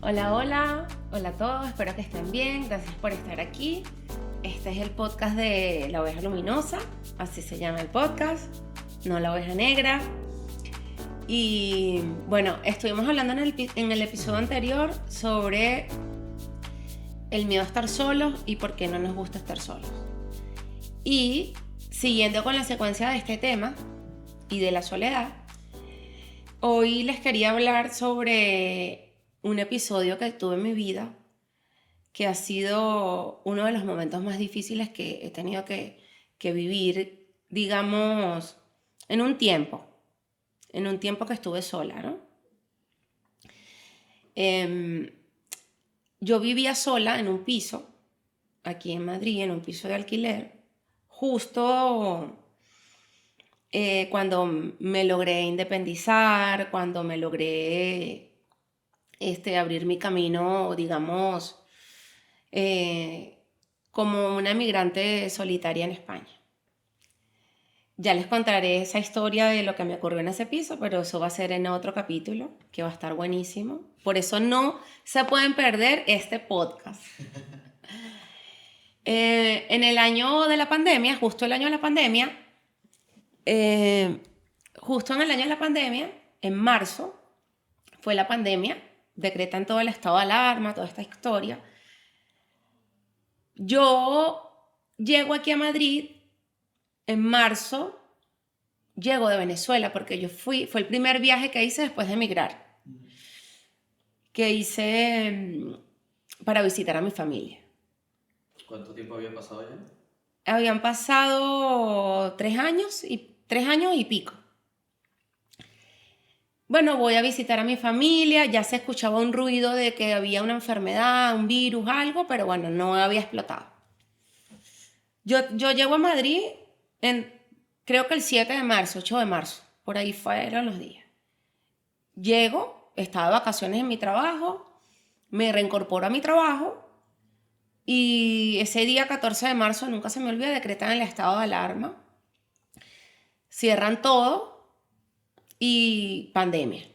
Hola, hola, hola a todos, espero que estén bien, gracias por estar aquí. Este es el podcast de La Oveja Luminosa, así se llama el podcast, no La Oveja Negra. Y bueno, estuvimos hablando en el episodio anterior sobre el miedo a estar solos y por qué no nos gusta estar solos. Y siguiendo con la secuencia de este tema y de la soledad, hoy les quería hablar sobre un episodio que tuve en mi vida que ha sido uno de los momentos más difíciles que he tenido que vivir, digamos, en un tiempo que estuve sola, ¿no? Yo vivía sola en un piso, aquí en Madrid, en un piso de alquiler, justo cuando me logré independizar, cuando me logré abrir mi camino, digamos, como una migrante solitaria en España. Ya les contaré esa historia de lo que me ocurrió en ese piso, pero eso va a ser en otro capítulo, que va a estar buenísimo. Por eso no se pueden perder este podcast. En el año de la pandemia, justo el año de la pandemia, justo en el año de la pandemia, en marzo, fue la pandemia, decretan todo el estado de alarma, toda esta historia. Yo llego aquí a Madrid en marzo, llego de Venezuela porque fue el primer viaje que hice después de emigrar, que hice para visitar a mi familia. ¿Cuánto tiempo había pasado ya? Habían pasado 3 años y pico. Bueno, voy a visitar a mi familia, ya se escuchaba un ruido de que había una enfermedad, un virus, algo, pero bueno, no había explotado. Yo llego a Madrid creo que el 7 de marzo, 8 de marzo, por ahí fueron los días. Llego, estaba de vacaciones en mi trabajo, me reincorporo a mi trabajo y ese día 14 de marzo, nunca se me olvida, decretan el estado de alarma, cierran todo y pandemia.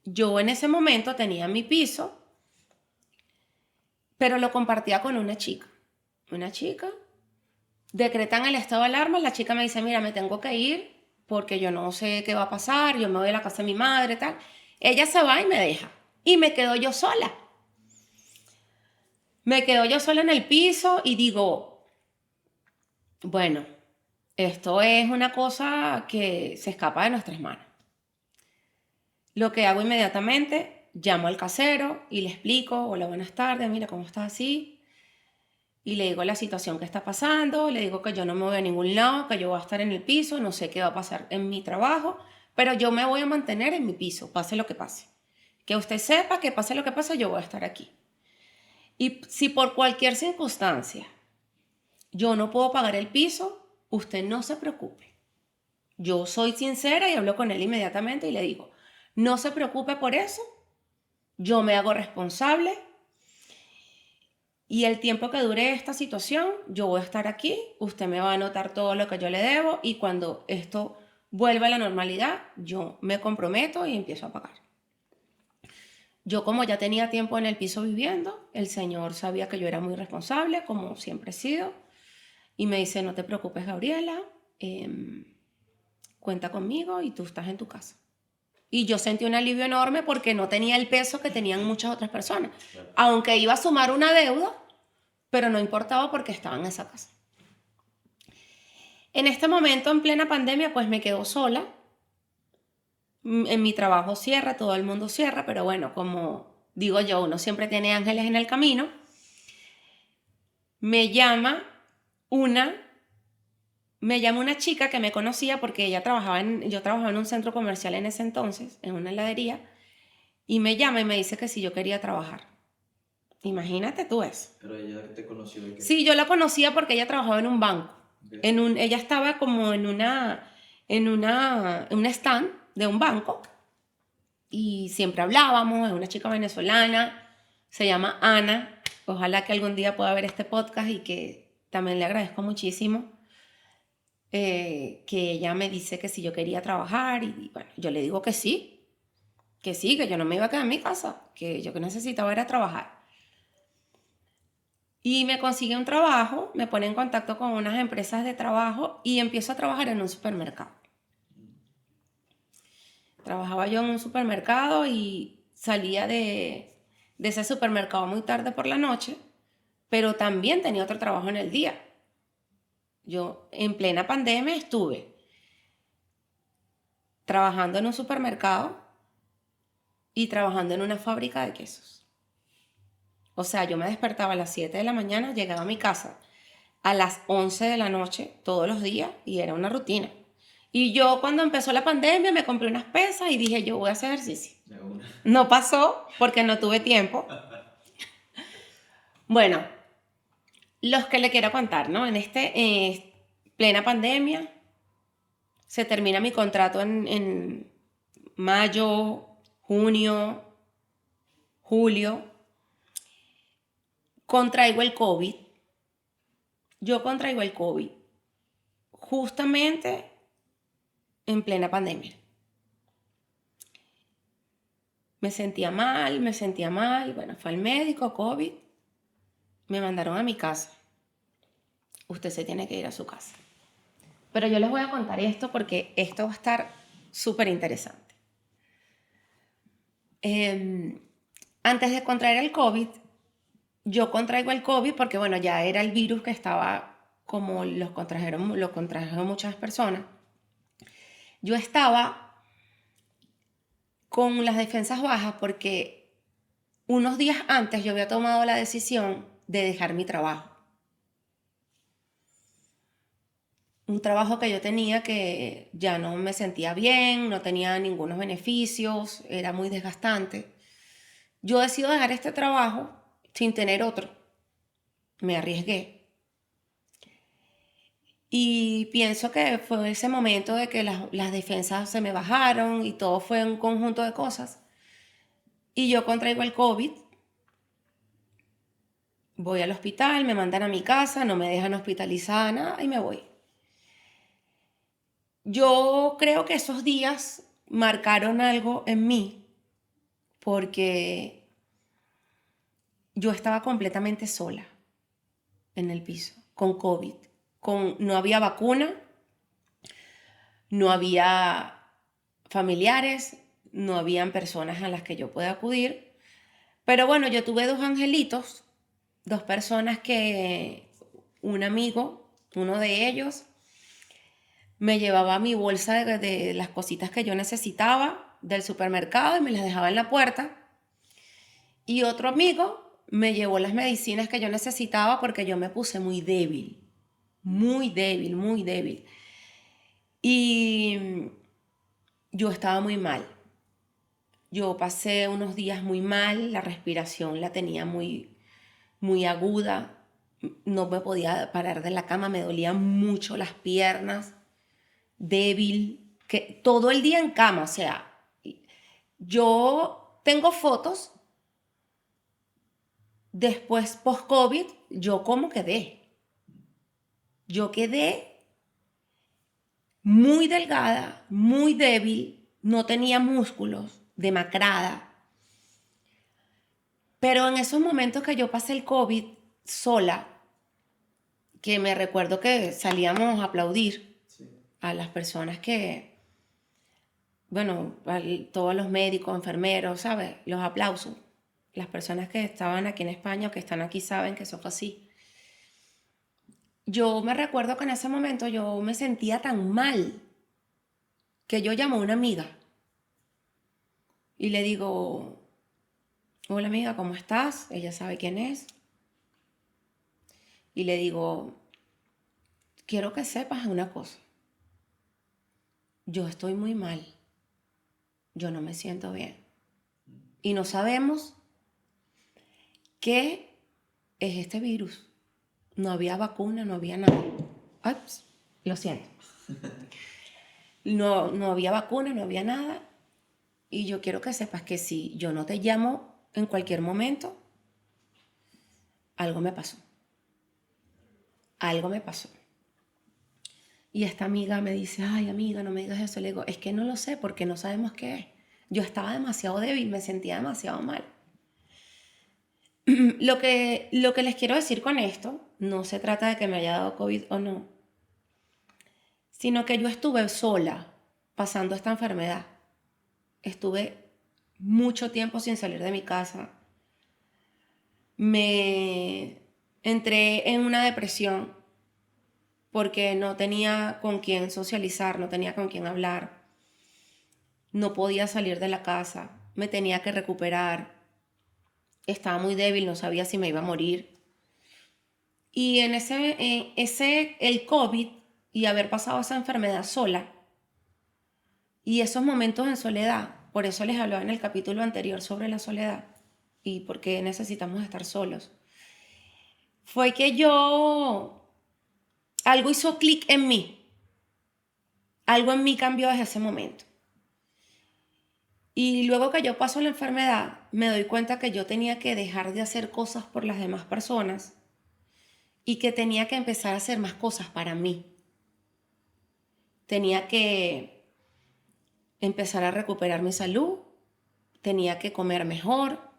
Yo en ese momento tenía mi piso, pero lo compartía con una chica. Decretan el estado de alarma, la chica me dice, mira, me tengo que ir porque yo no sé qué va a pasar, yo me voy a la casa de mi madre, tal. Ella se va y me deja. Y me quedo yo sola. Me quedo yo sola en el piso y digo, bueno, esto es una cosa que se escapa de nuestras manos. Lo que hago inmediatamente, llamo al casero y le explico, hola, buenas tardes, mira, ¿cómo estás así? Y le digo la situación que está pasando, le digo que yo no me voy a ningún lado, que yo voy a estar en el piso, no sé qué va a pasar en mi trabajo, pero yo me voy a mantener en mi piso, pase lo que pase. Que usted sepa que pase lo que pase, yo voy a estar aquí. Y si por cualquier circunstancia yo no puedo pagar el piso, usted no se preocupe. Yo soy sincera y hablo con él inmediatamente y le digo, no se preocupe por eso, yo me hago responsable y el tiempo que dure esta situación, yo voy a estar aquí, usted me va a anotar todo lo que yo le debo y cuando esto vuelva a la normalidad, yo me comprometo y empiezo a pagar. Yo como ya tenía tiempo en el piso viviendo, el señor sabía que yo era muy responsable, como siempre he sido, y me dice, no te preocupes, Gabriela, cuenta conmigo y tú estás en tu casa. Y yo sentí un alivio enorme porque no tenía el peso que tenían muchas otras personas. Claro. Aunque iba a sumar una deuda, pero no importaba porque estaba en esa casa. En este momento, en plena pandemia, pues me quedo sola. En mi trabajo cierra, todo el mundo cierra, pero bueno, como digo yo, uno siempre tiene ángeles en el camino. Me llama una chica que me conocía porque yo trabajaba en un centro comercial en ese entonces, en una heladería, y me llama y me dice que si yo quería trabajar. Imagínate tú eso. Pero ella te conoció de qué. Sí, yo la conocía porque ella trabajaba en un banco. Okay. Ella estaba como en un stand de un banco y siempre hablábamos. Es una chica venezolana, se llama Ana. Ojalá que algún día pueda ver este podcast y que también le agradezco muchísimo que ella me dice que si yo quería trabajar y bueno, yo le digo que sí. que sí, que yo no me iba a quedar en mi casa, que yo que necesitaba era trabajar. Y me consigue un trabajo, me pone en contacto con unas empresas de trabajo y empiezo a trabajar en un supermercado. Trabajaba yo en un supermercado y salía de ese supermercado muy tarde por la noche, pero también tenía otro trabajo en el día. Yo en plena pandemia estuve trabajando en un supermercado y trabajando en una fábrica de quesos. O sea, yo me despertaba a las 7 de la mañana, llegaba a mi casa a las 11 de la noche todos los días y era una rutina. Y yo cuando empezó la pandemia me compré unas pesas y dije, yo voy a hacer ejercicio. De una. No pasó porque no tuve tiempo. Bueno, los que le quiero contar, ¿no? En plena pandemia, se termina mi contrato en mayo, junio, julio. Contraigo el COVID. Yo contraigo el COVID justamente en plena pandemia. Me sentía mal. Bueno, fue al médico, COVID. Me mandaron a mi casa. Usted se tiene que ir a su casa. Pero yo les voy a contar esto porque esto va a estar súper interesante. Antes de contraer el COVID, yo contraigo el COVID porque, bueno, ya era el virus que estaba como lo contrajeron muchas personas. Yo estaba con las defensas bajas porque unos días antes yo había tomado la decisión de dejar mi trabajo. Un trabajo que yo tenía que ya no me sentía bien, no tenía ningunos beneficios, era muy desgastante. Yo decido dejar este trabajo sin tener otro. Me arriesgué. Y pienso que fue ese momento de que las defensas se me bajaron y todo fue un conjunto de cosas. Y yo contraigo el COVID. Voy al hospital, me mandan a mi casa, no me dejan hospitalizada, nada, y me voy. Yo creo que esos días marcaron algo en mí porque yo estaba completamente sola en el piso, con COVID. No había vacuna, no había familiares, no habían personas a las que yo pueda acudir. Pero bueno, yo tuve dos angelitos, dos personas un amigo, uno de ellos, me llevaba mi bolsa de las cositas que yo necesitaba del supermercado y me las dejaba en la puerta. Y otro amigo me llevó las medicinas que yo necesitaba porque yo me puse muy débil, muy débil, muy débil. Y yo estaba muy mal. Yo pasé unos días muy mal, la respiración la tenía muy, muy aguda, no me podía parar de la cama, me dolían mucho las piernas, débil, que todo el día en cama, o sea, yo tengo fotos después post-COVID, yo como quedé. Yo quedé muy delgada, muy débil, no tenía músculos, demacrada. Pero en esos momentos que yo pasé el COVID sola, que me recuerdo que salíamos a aplaudir a las personas bueno, todos los médicos, enfermeros, ¿sabes? Los aplausos. Las personas que estaban aquí en España o que están aquí saben que eso fue así. Yo me recuerdo que en ese momento yo me sentía tan mal que yo llamo a una amiga y le digo, hola amiga, ¿cómo estás? Ella sabe quién es. Y le digo, quiero que sepas una cosa. Yo estoy muy mal. Yo no me siento bien. Y no sabemos qué es este virus. No había vacuna, no había nada. Ups, lo siento. No había vacuna, no había nada. Y yo quiero que sepas que si yo no te llamo en cualquier momento, algo me pasó. Algo me pasó. Y esta amiga me dice, ay amiga, no me digas eso. Le digo, es que no lo sé porque no sabemos qué es. Yo estaba demasiado débil, me sentía demasiado mal. Lo que les quiero decir con esto, no se trata de que me haya dado COVID o no, sino que yo estuve sola pasando esta enfermedad. Estuve mucho tiempo sin salir de mi casa. Me entré en una depresión porque no tenía con quién socializar, no tenía con quién hablar. No podía salir de la casa, me tenía que recuperar. Estaba muy débil, no sabía si me iba a morir. Y en el COVID y haber pasado esa enfermedad sola y esos momentos en soledad, por eso les hablaba en el capítulo anterior sobre la soledad y por qué necesitamos estar solos, fue que algo hizo clic en mí, algo en mí cambió desde ese momento. Y luego que yo paso la enfermedad, me doy cuenta que yo tenía que dejar de hacer cosas por las demás personas y que tenía que empezar a hacer más cosas para mí. Tenía que empezar a recuperar mi salud, tenía que comer mejor,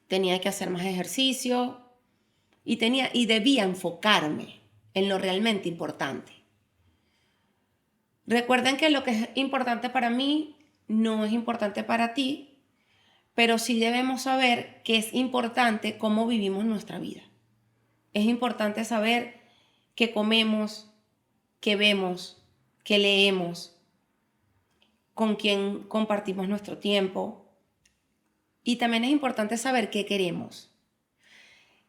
tenía que hacer más ejercicio y debía enfocarme en lo realmente importante. Recuerden que lo que es importante para mí no es importante para ti, pero sí debemos saber que es importante cómo vivimos nuestra vida. Es importante saber qué comemos, qué vemos, qué leemos, con quién compartimos nuestro tiempo. Y también es importante saber qué queremos.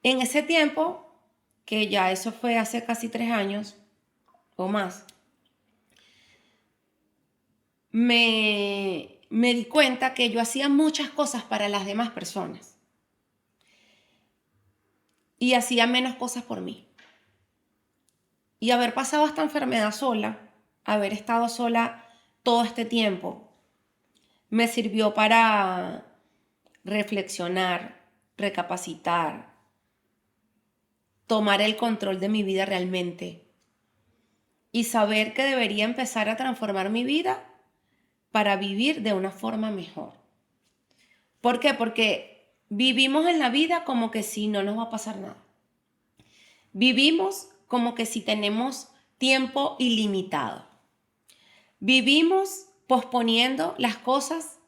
En ese tiempo, que ya eso fue hace casi 3 años o más, me di cuenta que yo hacía muchas cosas para las demás personas y hacía menos cosas por mí. Y haber pasado esta enfermedad sola, haber estado sola todo este tiempo, me sirvió para reflexionar, recapacitar, tomar el control de mi vida realmente y saber que debería empezar a transformar mi vida para vivir de una forma mejor. ¿Por qué? Porque vivimos en la vida como que si no nos va a pasar nada. Vivimos como que si tenemos tiempo ilimitado. Vivimos posponiendo las cosas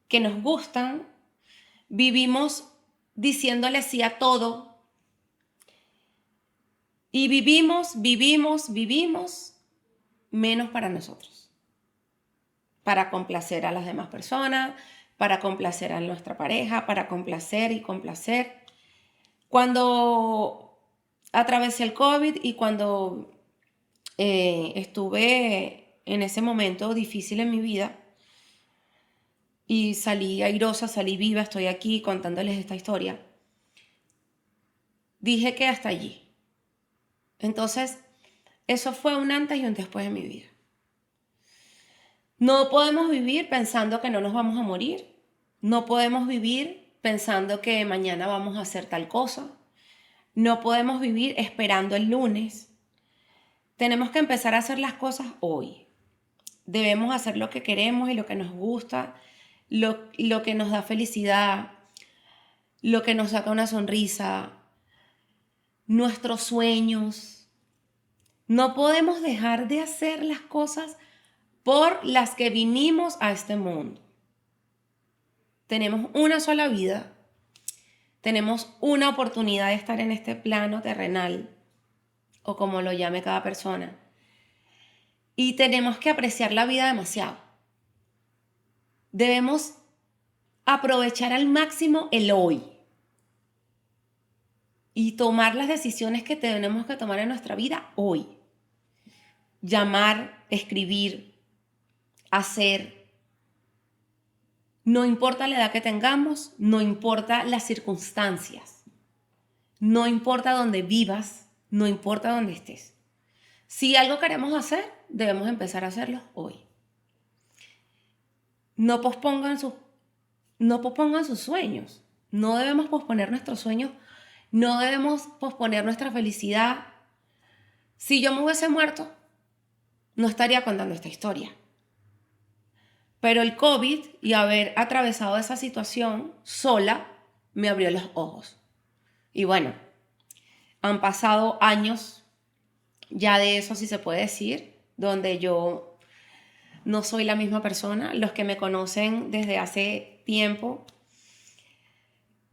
que nos gustan. Vivimos diciéndole sí a todo. Y vivimos menos para nosotros. Para complacer a las demás personas, para complacer a nuestra pareja, para complacer y complacer. Cuando atravesé el COVID y cuando estuve en ese momento difícil en mi vida y salí airosa, salí viva, estoy aquí contándoles esta historia, dije que hasta allí. Entonces, eso fue un antes y un después de mi vida. No podemos vivir pensando que no nos vamos a morir. No podemos vivir pensando que mañana vamos a hacer tal cosa. No podemos vivir esperando el lunes. Tenemos que empezar a hacer las cosas hoy. Debemos hacer lo que queremos y lo que nos gusta, lo que nos da felicidad, lo que nos saca una sonrisa, nuestros sueños. No podemos dejar de hacer las cosas por las que vinimos a este mundo. Tenemos una sola vida, tenemos una oportunidad de estar en este plano terrenal, o como lo llame cada persona, y tenemos que apreciar la vida demasiado. Debemos aprovechar al máximo el hoy y tomar las decisiones que tenemos que tomar en nuestra vida hoy. Llamar, escribir, hacer. No importa la edad que tengamos, no importa las circunstancias, no importa dónde vivas, no importa dónde estés. Si algo queremos hacer, debemos empezar a hacerlo hoy. No pospongan sus sueños. No debemos posponer nuestros sueños. No debemos posponer nuestra felicidad. Si yo me hubiese muerto, no estaría contando esta historia. Pero el COVID y haber atravesado esa situación sola me abrió los ojos. Y bueno, han pasado años ya de eso, si se puede decir, donde yo no soy la misma persona. Los que me conocen desde hace tiempo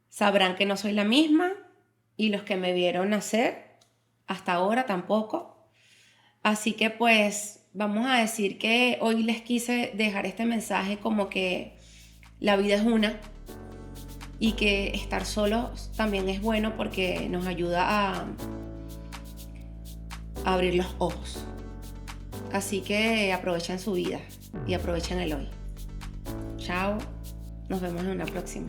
sabrán que no soy la misma, y los que me vieron nacer hasta ahora tampoco. Así que pues vamos a decir que hoy les quise dejar este mensaje como que la vida es una, y que estar solos también es bueno porque nos ayuda a abrir los ojos. Así que aprovechen su vida y aprovechen el hoy. Chao, nos vemos en una próxima.